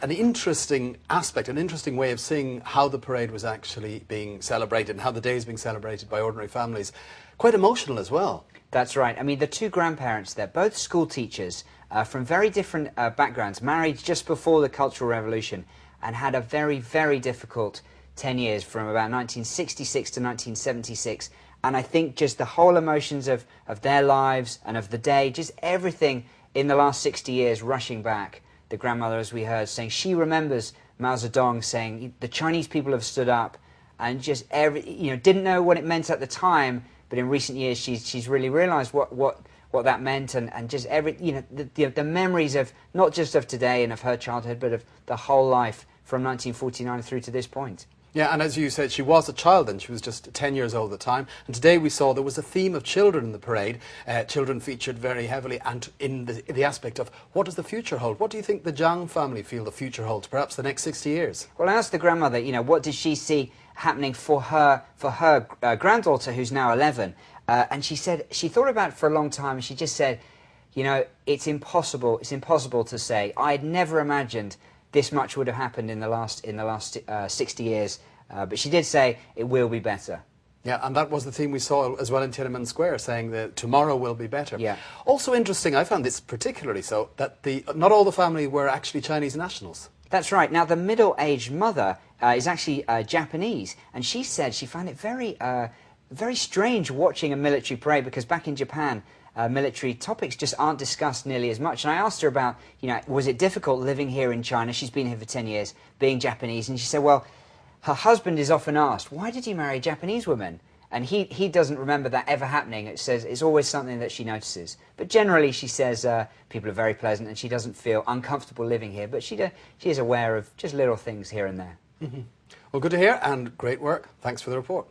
an interesting aspect, an interesting way of seeing how the parade was actually being celebrated and how the day is being celebrated by ordinary families. Quite emotional as well. That's right. I mean, the two grandparents, they're both school teachers from very different backgrounds, married just before the Cultural Revolution, and had a very, very difficult 10 years from about 1966 to 1976. And I think just the whole emotions of their lives and of the day, just everything in the last 60 years rushing back. The grandmother, as we heard, saying she remembers Mao Zedong saying the Chinese people have stood up, and just didn't know what it meant at the time, but in recent years she's really realised what that meant, and just the memories of not just of today and of her childhood, but of the whole life from 1949 through to this point. Yeah, and as you said, she was a child then. She was just 10 years old at the time. And today we saw there was a theme of children in the parade. Children featured very heavily, and in the aspect of what does the future hold? What do you think the Zhang family feel the future holds, perhaps the next 60 years? Well, I asked the grandmother, what does she see happening for her granddaughter, who's now 11? And she said she thought about it for a long time, and she just said, it's impossible to say. I'd never imagined this much would have happened in the last 60 years, but she did say it will be better. Yeah, and that was the theme we saw as well in Tiananmen Square, saying that tomorrow will be better. Yeah. Also interesting, I found this particularly so, that not all the family were actually Chinese nationals. That's right. Now, the middle-aged mother is actually Japanese, and she said she found it very strange watching a military parade, because back in Japan, military topics just aren't discussed nearly as much. And I asked her about, was it difficult living here in China? She's been here for 10 years, being Japanese. And she said, well, her husband is often asked, why did you marry a Japanese woman? And he doesn't remember that ever happening. It says it's always something that she notices. But generally, she says people are very pleasant, and she doesn't feel uncomfortable living here. But she is aware of just little things here and there. Mm-hmm. Well, good to hear, and great work. Thanks for the report.